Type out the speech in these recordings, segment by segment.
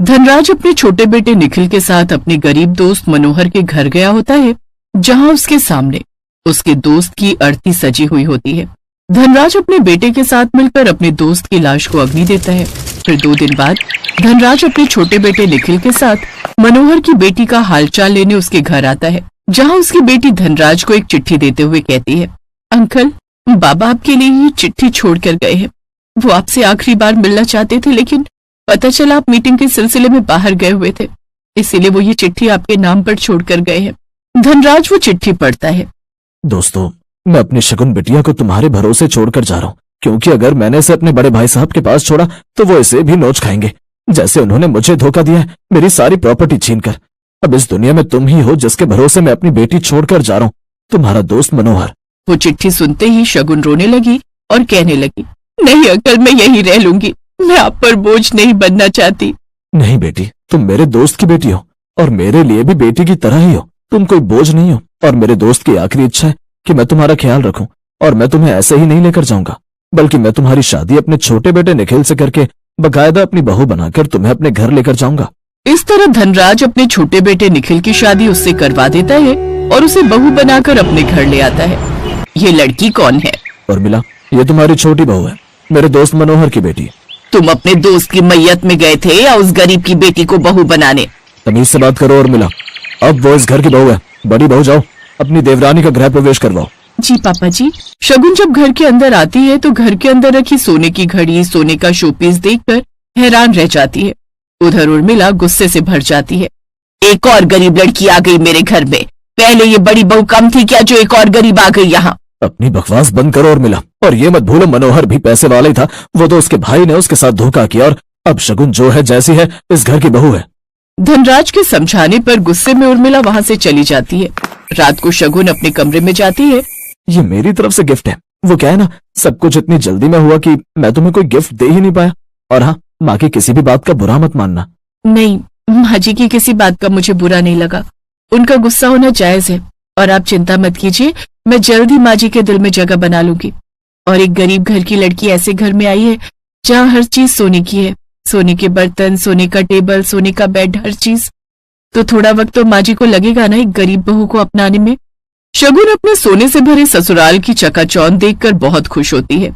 धनराज अपने छोटे बेटे निखिल के साथ अपने गरीब दोस्त मनोहर के घर गया होता है, जहां उसके सामने उसके दोस्त की अर्थी सजी हुई होती है। धनराज अपने बेटे के साथ मिलकर अपने दोस्त की लाश को अग्नि देता है। फिर 2 दिन बाद धनराज अपने छोटे बेटे निखिल के साथ मनोहर की बेटी का हालचाल लेने उसके घर आता है, जहां उसकी बेटी धनराज को एक चिट्ठी देते हुए कहती है, अंकल, बाबा आपके लिए ये चिट्ठी छोड़ कर गए हैं। वो आपसे आखिरी बार मिलना चाहते थे, लेकिन पता चला आप मीटिंग के सिलसिले में बाहर गए हुए थे, इसीलिए वो ये चिट्ठी आपके नाम पर छोड़कर गए हैं। धनराज वो चिट्ठी पढ़ता है। दोस्तों, मैं अपनी शगुन बिटिया को तुम्हारे भरोसे छोड़कर जा रहा हूँ, क्योंकि अगर मैंने इसे अपने बड़े भाई साहब के पास छोड़ा तो वो इसे भी नोच खाएंगे, जैसे उन्होंने मुझे धोखा दिया है, मेरी सारी प्रॉपर्टी छीनकर। अब इस दुनिया में तुम ही हो जिसके भरोसे मैं अपनी बेटी छोड़कर जा रहा हूँ, तुम्हारा दोस्त मनोहर। वो चिट्ठी सुनते ही शगुन रोने लगी और कहने लगी, नहीं अंकल, मैं यहीं रह लूंगी, मैं आप पर बोझ नहीं बनना चाहती। नहीं बेटी, तुम मेरे दोस्त की बेटी हो और मेरे लिए भी बेटी की तरह ही हो। तुम कोई बोझ नहीं हो और मेरे दोस्त की आखिरी इच्छा है कि मैं तुम्हारा ख्याल रखूं, और मैं तुम्हें ऐसे ही नहीं लेकर जाऊंगा, बल्कि मैं तुम्हारी शादी अपने छोटे बेटे निखिल से करके बकायदा अपनी बहू बनाकर तुम्हें अपने घर लेकर जाऊंगा। इस तरह धनराज अपने छोटे बेटे निखिल की शादी उससे करवा देता है और उसे बहू बनाकर अपने घर ले आता है। ये लड़की कौन है? उर्मिला, ये तुम्हारी छोटी बहू है, मेरे दोस्त मनोहर की बेटी। तुम अपने दोस्त की मैयत में गए थे या उस गरीब की बेटी को बहू बनाने? तमीज से बात करो उर्मिला, अब वो इस घर की बहू है। बड़ी बहू, जाओ अपनी देवरानी का गृह प्रवेश करवाओ। जी पापा जी। शगुन जब घर के अंदर आती है तो घर के अंदर रखी सोने की घड़ी, सोने का शोपीस देखकर हैरान रह जाती है। उधर उर्मिला गुस्से से भर जाती है। एक और गरीब लड़की आ गई मेरे घर में। पहले ये बड़ी बहू कम थी क्या जो एक और गरीब आ गई यहाँ? अपनी बकवास बंद करो उर्मिला, और ये मत भूलो मनोहर भी पैसे वाला ही था। वो तो उसके भाई ने उसके साथ धोखा किया, और अब शगुन जो है जैसी है इस घर की बहू है। धनराज के समझाने पर गुस्से में उर्मिला वहां से चली जाती है। रात को शगुन अपने कमरे में जाती है। ये मेरी तरफ से गिफ्ट है। वो क्या है ना, सब कुछ इतनी जल्दी में हुआ कि मैं तुम्हें कोई गिफ्ट दे ही नहीं पाया। और हाँ, माँ की किसी भी बात का बुरा मत मानना। नहीं, माँ जी की किसी बात का मुझे बुरा नहीं लगा। उनका गुस्सा होना जायज है, और आप चिंता मत कीजिए, मैं जल्द ही माँ जी के दिल में जगह बना लूंगी। और एक गरीब घर की लड़की ऐसे घर में आई है जहाँ हर चीज सोने की है, सोने के बर्तन, सोने का टेबल, सोने का बेड, हर चीज। तो थोड़ा वक्त तो माँ जी को लगेगा ना एक गरीब बहू को अपनाने में। शगुन अपने सोने से भरे ससुराल की चकाचौंध देखकर बहुत खुश होती है।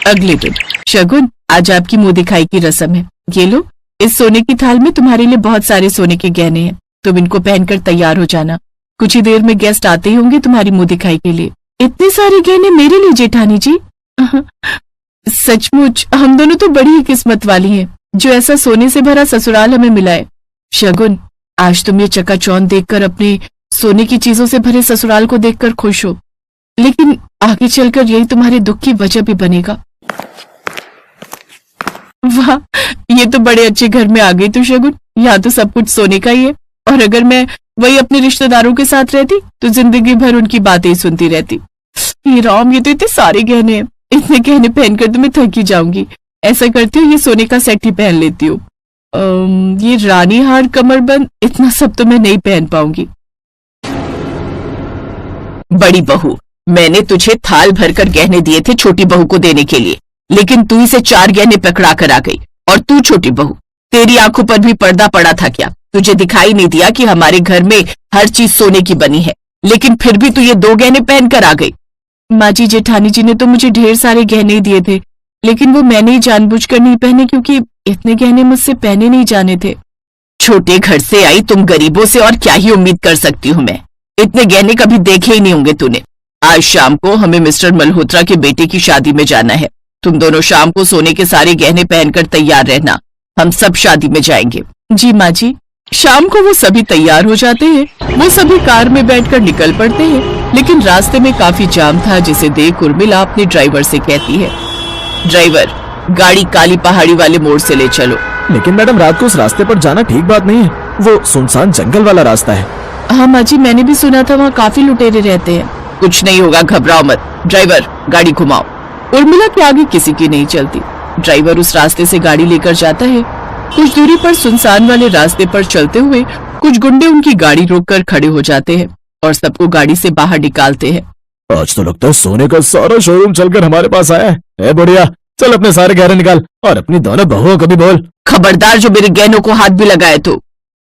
अगले दिन, शगुन, आज आपकी मुंह दिखाई की रस्म है। ये लो, इस सोने की थाल में तुम्हारे लिए बहुत सारे सोने के गहने हैं, तुम इनको पहनकर तैयार हो जाना। कुछ ही देर में गेस्ट आते ही होंगे तुम्हारी मुंह दिखाई के लिए। इतने सारे गहने मेरे लिए जेठानी जी? सचमुच हम दोनों तो बड़ी ही किस्मत वाली हैं, जो ऐसा सोने से भरा ससुराल हमें मिला है। शगुन, आज तुम ये चकाचौंध देखकर अपने सोने की चीजों से भरे ससुराल को देखकर खुश हो, लेकिन आगे चलकर यही तुम्हारे दुख की वजह भी बनेगा। वाह, ये तो बड़े अच्छे घर में आ गई तू शगुन। यहाँ तो सब कुछ सोने का ही है, और अगर मैं वही अपने रिश्तेदारों के साथ रहती तो जिंदगी भर उनकी बातें ही सुनती रहती। ये राम, ये तो इतने सारे गहने हैं, इतने गहने पहनकर तो मैं थक ही जाऊंगी। ऐसा करती हूँ, ये सोने का सेट ही पहन लेती हूँ। ये रानी हार, कमरबंद, इतना सब तो मैं नहीं पहन पाऊंगी। बड़ी बहू, मैंने तुझे थाल भरकर गहने दिए थे छोटी बहू को देने के लिए, लेकिन तू इसे 4 गहने पकड़ा कर आ गई। और तू छोटी बहू, तेरी आंखों पर भी पर्दा पड़ा था क्या? तुझे दिखाई नहीं दिया कि हमारे घर में हर चीज सोने की बनी है, लेकिन फिर भी तू ये 2 गहने पहनकर आ गई। माँ जी, जेठानी जी ने तो मुझे ढेर सारे गहने ही दिए थे, लेकिन वो मैंने ही जानबूझकर नहीं पहने, क्योंकि इतने गहने मुझसे पहने नहीं जाने थे। छोटे घर से आई तुम गरीबों से और क्या ही उम्मीद कर सकती हूँ मैं? इतने गहने कभी देखे ही नहीं होंगे तूने। आज शाम को हमें मिस्टर मल्होत्रा के बेटे की शादी में जाना है। तुम दोनों शाम को सोने के सारे गहने पहनकर तैयार रहना, हम सब शादी में जाएंगे। जी माँ जी। शाम को वो सभी तैयार हो जाते हैं। वो सभी कार में बैठकर निकल पड़ते हैं, लेकिन रास्ते में काफी जाम था, जिसे देख उर्मिला अपने ड्राइवर से कहती है, ड्राइवर, गाड़ी काली पहाड़ी वाले मोड़ से ले चलो। लेकिन मैडम, रात को उस रास्ते पर जाना ठीक बात नहीं है, वो सुनसान जंगल वाला रास्ता है। हाँ माँ जी, मैंने भी सुना था वहाँ काफी लुटेरे रहते हैं। कुछ नहीं होगा, घबराओ मत। ड्राइवर, गाड़ी घुमाओ। उर्मिला के आगे किसी की नहीं चलती। ड्राइवर उस रास्ते से गाड़ी लेकर जाता है। कुछ दूरी पर सुनसान वाले रास्ते पर चलते हुए कुछ गुंडे उनकी गाड़ी रोककर खड़े हो जाते हैं और सबको गाड़ी से बाहर निकालते हैं। आज तो लगता है सोने का सारा शोरूम चलकर हमारे पास आया है। ए बुढ़िया, चल अपने सारे गहने निकाल और अपनी दोनों बहुओं को भी बोल। खबरदार जो मेरे गहनों को हाथ भी लगाए तो।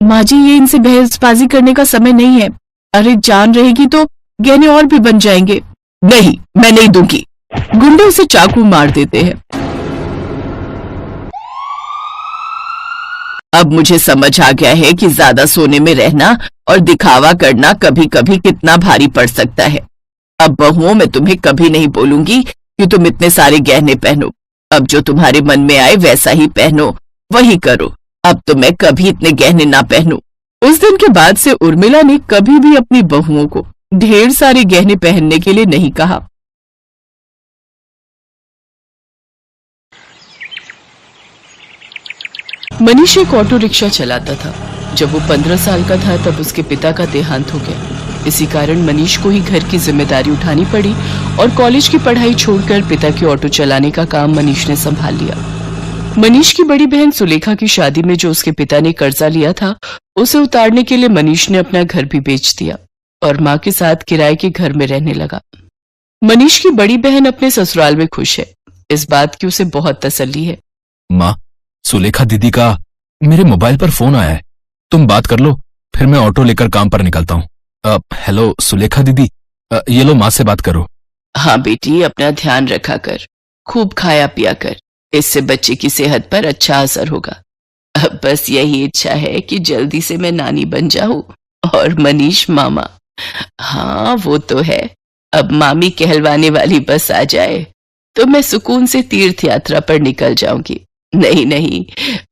माँ जी, ये इनसे बहसबाजी करने का समय नहीं है। अरे जान रहेगी तो गहने और भी बन जाएंगे। नहीं, मैं नहीं दूंगी। गुंडे उसे चाकू मार देते हैं। अब मुझे समझ आ गया है कि ज्यादा सोने में रहना और दिखावा करना कभी कभी कितना भारी पड़ सकता है। अब बहुओं मैं तुम्हें कभी नहीं बोलूंगी कि तुम इतने सारे गहने पहनो। अब जो तुम्हारे मन में आए वैसा ही पहनो, वही करो। अब तो मैं कभी इतने गहने ना पहनूं। उस दिन के बाद से उर्मिला ने कभी भी अपनी बहुओं को ढेर सारे गहने पहनने के लिए नहीं कहा। मनीष एक ऑटो रिक्शा चलाता था। जब वो 15 साल का था तब उसके पिता का देहांत हो गया। इसी कारण मनीष को ही घर की जिम्मेदारी उठानी पड़ी और कॉलेज की पढ़ाई छोड़कर पिता की ऑटो चलाने का काम मनीष ने संभाल लिया। मनीष की बड़ी बहन सुलेखा की शादी में जो उसके पिता ने कर्जा लिया था, उसे उतारने के लिए मनीष ने अपना घर भी बेच दिया और माँ के साथ किराए के घर में रहने लगा। मनीष की बड़ी बहन अपने ससुराल में खुश है। इस बात की उसे बहुत तसल्ली है। माँ, सुलेखा दीदी का मेरे मोबाइल पर फोन आया है। तुम बात कर लो, फिर मैं ऑटो लेकर काम पर निकलता हूँ। हेलो सुलेखा दीदी, ये लो माँ से बात करो। हाँ बेटी, अपना ध्यान रखा कर, खूब खाया पिया कर, इससे बच्चे की सेहत पर अच्छा असर होगा। अब बस यही इच्छा है कि जल्दी से मैं नानी बन जाऊं और मनीष मामा। हाँ वो तो है, अब मामी कहलवाने वाली बस आ जाए तो मैं सुकून से तीर्थ यात्रा पर निकल जाऊंगी। नहीं नहीं,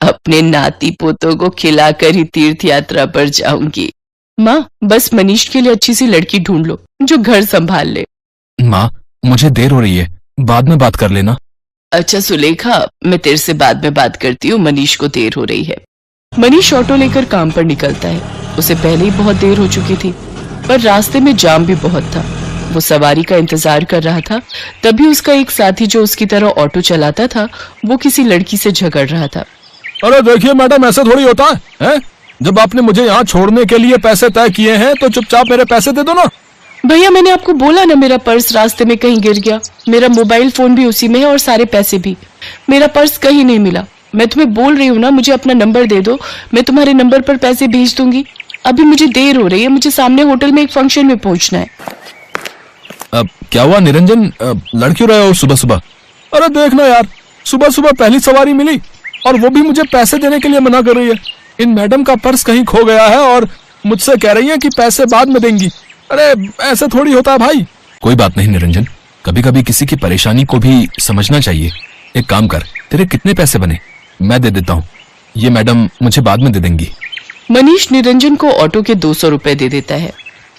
अपने नाती पोतों को खिलाकर ही तीर्थ यात्रा पर जाऊंगी। माँ, बस मनीष के लिए अच्छी सी लड़की ढूंढ लो जो घर संभाल ले। माँ, मुझे देर हो रही है, बाद में बात कर लेना। अच्छा सुलेखा, मैं तेरे से बाद में बात करती हूँ, मनीष को देर हो रही है। मनीष ऑटो लेकर काम पर निकलता है। उसे पहले ही बहुत देर हो चुकी थी, पर रास्ते में जाम भी बहुत था। वो सवारी का इंतजार कर रहा था, तभी उसका एक साथी जो उसकी तरह ऑटो चलाता था, वो किसी लड़की से झगड़ रहा था। अरे देखिए मैडम, ऐसा थोड़ी होता है? जब आपने मुझे यहाँ छोड़ने के लिए पैसे तय किए हैं तो चुपचाप मेरे पैसे दे दो ना। भैया, मैंने आपको बोला ना, मेरा पर्स रास्ते में कहीं गिर गया। मेरा मोबाइल फोन भी उसी में है और सारे पैसे भी। मेरा पर्स कहीं नहीं मिला। मैं तुम्हें बोल रही हूँ ना, मुझे अपना नंबर दे दो, मैं तुम्हारे नंबर पर पैसे भेज दूंगी। अभी मुझे देर हो रही है, मुझे सामने होटल में एक फंक्शन में पहुंचना है। अब क्या हुआ निरंजन, लड़ क्यों रहे हो सुबह सुबह? अरे देखना यार, सुबह सुबह पहली सवारी मिली और वो भी मुझे पैसे देने के लिए मना कर रही है। इन मैडम का पर्स कहीं खो गया है और मुझसे कह रही है कि पैसे बाद में देंगी। अरे ऐसे थोड़ी होता है भाई। कोई बात नहीं निरंजन, कभी कभी किसी की परेशानी को भी समझना चाहिए। एक काम कर, तेरे कितने पैसे बने मैं दे देता हूँ, ये मैडम मुझे बाद में दे देंगी। मनीष निरंजन को ऑटो के 200 रुपए दे देता है।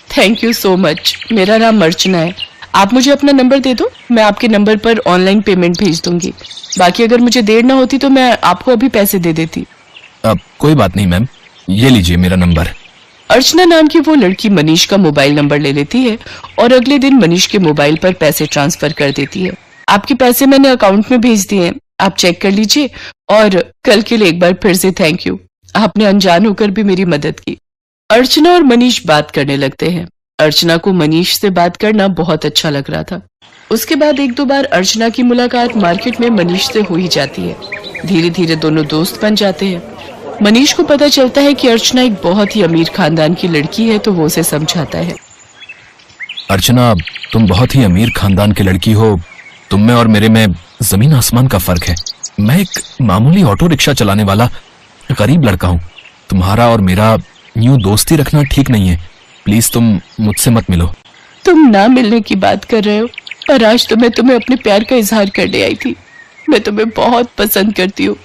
Thank you so much. मेरा नाम अर्चना है, आप मुझे अपना नंबर दे दो, मैं आपके नंबर पर ऑनलाइन पेमेंट भेज दूंगी। बाकी अगर मुझे देर ना होती तो मैं आपको अभी पैसे दे देती। अब कोई बात नहीं मैम, ये लीजिए मेरा नंबर। अर्चना नाम की वो लड़की मनीष का मोबाइल नंबर ले लेती है और अगले दिन मनीष के मोबाइल पर पैसे ट्रांसफर कर देती है। आपके पैसे मैंने अकाउंट में भेज दिए हैं, आप चेक कर लीजिए। और कल के लिए एक बार फिर से थैंक यू, आपने अनजान होकर भी मेरी मदद की। अर्चना और मनीष बात करने लगते हैं। अर्चना को मनीष से बात करना बहुत अच्छा लग रहा था। उसके बाद एक दो बार अर्चना की मुलाकात मार्केट में मनीष से हो ही जाती है। धीरे धीरे दोनों दोस्त बन जाते हैं। मनीष को पता चलता है कि अर्चना एक बहुत ही अमीर खानदान की लड़की है, तो वो उसे समझाता है। अर्चना, तुम बहुत ही अमीर खानदान की लड़की हो, तुम में और मेरे में जमीन आसमान का फर्क है। मैं एक मामूली ऑटो रिक्शा चलाने वाला गरीब लड़का हूँ। तुम्हारा और मेरा यूं दोस्ती रखना ठीक नहीं है, प्लीज तुम मुझसे मत मिलो। तुम ना मिलने की बात कर रहे हो, पर आज तो मैं तुम्हें अपने प्यार का इजहार करने आई थी। मैं तुम्हें बहुत पसंद करती हूँ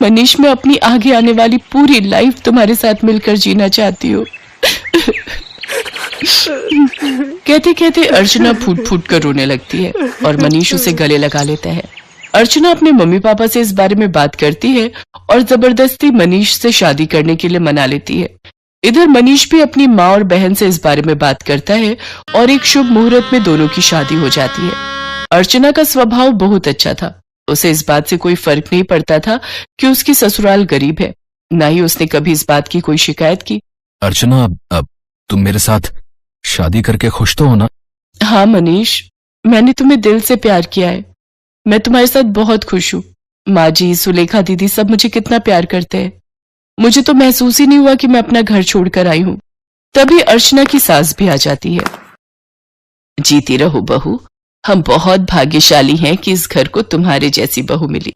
मनीष, मैं अपनी आगे आने वाली पूरी लाइफ तुम्हारे साथ मिलकर जीना चाहती हूँ। कहते कहते अर्चना फूट फूट कर रोने लगती है और मनीष उसे गले लगा लेता है। अर्चना अपने मम्मी पापा से इस बारे में बात करती है और जबरदस्ती मनीष से शादी करने के लिए मना लेती है। इधर मनीष भी अपनी माँ और बहन से इस बारे में बात करता है और एक शुभ मुहूर्त में दोनों की शादी हो जाती है। अर्चना का स्वभाव बहुत अच्छा था। उसे इस बात से कोई फर्क नहीं पड़ता था कि उसकी ससुराल गरीब है, ना ही उसने कभी इस बात की कोई शिकायत की। अर्चना, अब तुम मेरे साथ शादी करके खुश तो हो ना? हाँ मनीष, मैंने तुम्हें दिल से प्यार किया है। मैं तुम्हारे साथ बहुत खुश हूँ। माँ जी, सुलेखा दीदी सब मुझे कितना प्यार करते हैं। मुझे तो महसूस ही नहीं हुआ कि मैं अपना घर छोड़कर आई हूँ। तभी अर्चना की सास भी आ जाती है। जीती रहो बहू, हम बहुत भाग्यशाली हैं कि इस घर को तुम्हारे जैसी बहू मिली।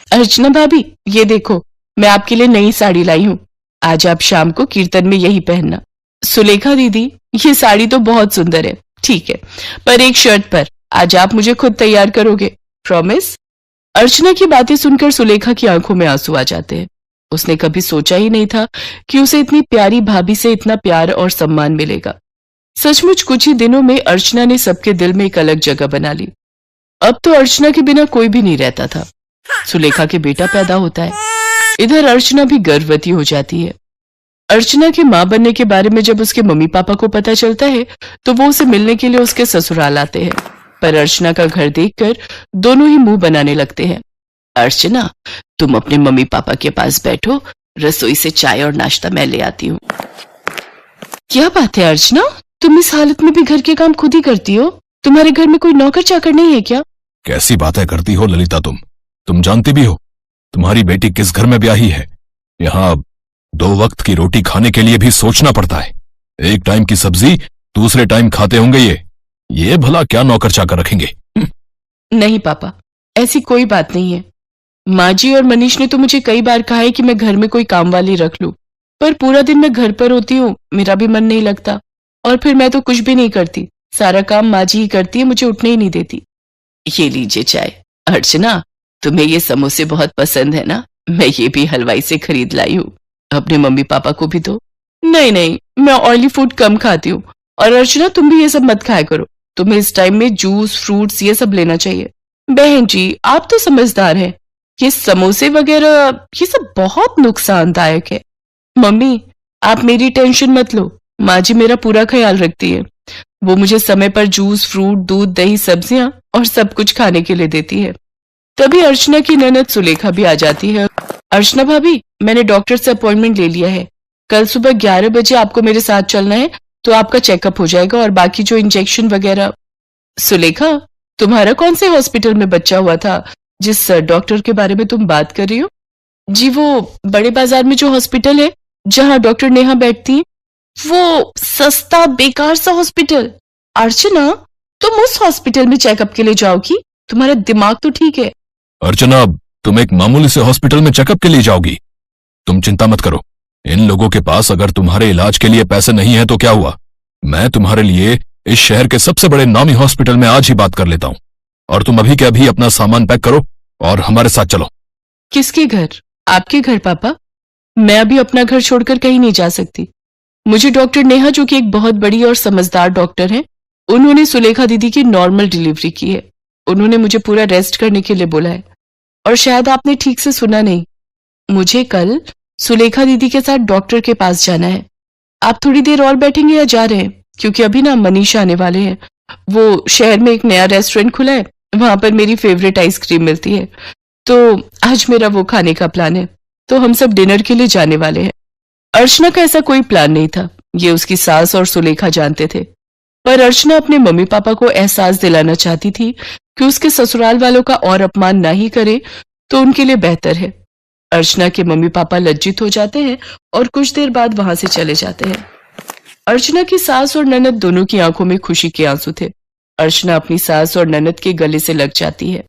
अर्चना भाभी, ये देखो, मैं आपके लिए नई साड़ी लाई हूँ। आज आप शाम को कीर्तन में यही पहनना। सुलेखा दीदी, ये साड़ी तो बहुत सुंदर है, ठीक है, पर एक शर्त पर, आज आप मुझे खुद तैयार करोगे, प्रॉमिस? अर्चना की बातें सुनकर सुलेखा की आंखों में आंसू आ जाते हैं। उसने कभी सोचा ही नहीं था कि उसे इतनी प्यारी भाभी से इतना प्यार और सम्मान मिलेगा। सचमुच कुछ ही दिनों में अर्चना ने सबके दिल में एक अलग जगह बना ली। अब तो अर्चना के बिना कोई भी नहीं रहता था। सुलेखा के बेटा पैदा होता है, इधर अर्चना भी गर्भवती हो जाती है। अर्चना के मां बनने के बारे में जब उसके मम्मी पापा को पता चलता है तो वो उसे मिलने के लिए उसके ससुराल आते हैं, पर अर्चना का घर देखकर दोनों ही मुंह बनाने लगते हैं। अर्चना, तुम अपने मम्मी पापा के पास बैठो, रसोई से चाय और नाश्ता मैं ले आती हूँ। क्या बात है अर्चना, तुम इस हालत में भी घर के काम खुद ही करती हो? तुम्हारे घर में कोई नौकर चाकर नहीं है क्या? कैसी बातें करती हो ललिता तुम जानती भी हो तुम्हारी बेटी किस घर में ब्याही है। यहाँ 2 वक्त की रोटी खाने के लिए भी सोचना पड़ता है। एक टाइम की सब्जी दूसरे टाइम खाते होंगे ये भला क्या नौकर चाकर रखेंगे? नहीं पापा, ऐसी कोई बात नहीं है। माँ जी और मनीष ने तो मुझे कई बार कहा है कि मैं घर में कोई काम वाली रख लूं, पर पूरा दिन मैं घर पर होती हूँ, मेरा भी मन नहीं लगता, और फिर मैं तो कुछ भी नहीं करती, सारा काम माँ जी ही करती है, मुझे उठने ही नहीं देती। ये लीजिए चाय। अर्चना, तुम्हें ये समोसे बहुत पसंद है ना? मैं ये भी हलवाई से खरीद लाई हूँ, अपने मम्मी पापा को भी दो। नहीं नहीं, मैं ऑयली फूड कम खाती हूँ, और अर्चना तुम भी ये सब मत खाया करो, तुम्हें इस टाइम में जूस फ्रूट्स ये सब लेना चाहिए। बहन जी, आप तो समझदार हैं, ये समोसे वगैरह ये सब बहुत नुकसानदायक है। मम्मी, आप मेरी टेंशन मत लो, माँ जी मेरा पूरा ख्याल रखती है। वो मुझे समय पर जूस फ्रूट दूध दही सब्जियां और सब कुछ खाने के लिए देती है। तभी अर्चना की ननद सुलेखा भी आ जाती है। अर्चना भाभी, मैंने डॉक्टर से अपॉइंटमेंट ले लिया है, कल सुबह 11 बजे आपको मेरे साथ चलना है, तो आपका चेकअप हो जाएगा और बाकी जो इंजेक्शन वगैरह। सुलेखा, तुम्हारा कौन से हॉस्पिटल में बच्चा हुआ था जिस डॉक्टर के बारे में तुम बात कर रही हो? जी, वो बड़े बाजार में जो हॉस्पिटल है जहां डॉक्टर नेहा बैठती है, वो सस्ता बेकार सा हॉस्पिटल। अर्चना, तुम उस हॉस्पिटल में चेकअप के लिए जाओगी? तुम्हारा दिमाग तो ठीक है। अर्चना, तुम एक मामूली से हॉस्पिटल में चेकअप के लिए जाओगी? तुम चिंता मत करो, इन लोगों के पास अगर तुम्हारे इलाज के लिए पैसे नहीं है तो क्या हुआ, मैं तुम्हारे लिए इस शहर के सबसे बड़े नामी हॉस्पिटल में आज ही बात कर लेता हूँ। और तुम अभी के अभी अपना सामान पैक करो और हमारे साथ चलो। किसके घर? आपके घर पापा? मैं अभी अपना घर छोड़कर कहीं नहीं जा सकती। मुझे डॉक्टर नेहा, जो कि एक बहुत बड़ी और समझदार डॉक्टर है, उन्होंने सुलेखा दीदी की नॉर्मल डिलीवरी की है। उन्होंने मुझे पूरा रेस्ट करने के लिए बोला है। और शायद आपने ठीक से सुना नहीं, मुझे कल सुलेखा दीदी के साथ डॉक्टर के पास जाना है। आप थोड़ी देर और बैठेंगे या जा रहे हैं? क्योंकि अभी ना मनीष आने वाले हैं। वो शहर में एक नया रेस्टोरेंट खुला है, वहां पर मेरी फेवरेट आइसक्रीम मिलती है, तो आज मेरा वो खाने का प्लान है, तो हम सब डिनर के लिए जाने वाले हैं। अर्चना का ऐसा कोई प्लान नहीं था, ये उसकी सास और सुलेखा जानते थे, पर अर्चना अपने मम्मी पापा को एहसास दिलाना चाहती थी कि उसके ससुराल वालों का और अपमान ना ही करे तो उनके लिए बेहतर है। अर्चना के मम्मी पापा लज्जित हो जाते हैं और कुछ देर बाद वहां से चले जाते हैं। अर्चना की सास और ननद दोनों की आंखों में खुशी के आंसू थे। अर्चना अपनी सास और ननद के गले से लग जाती है।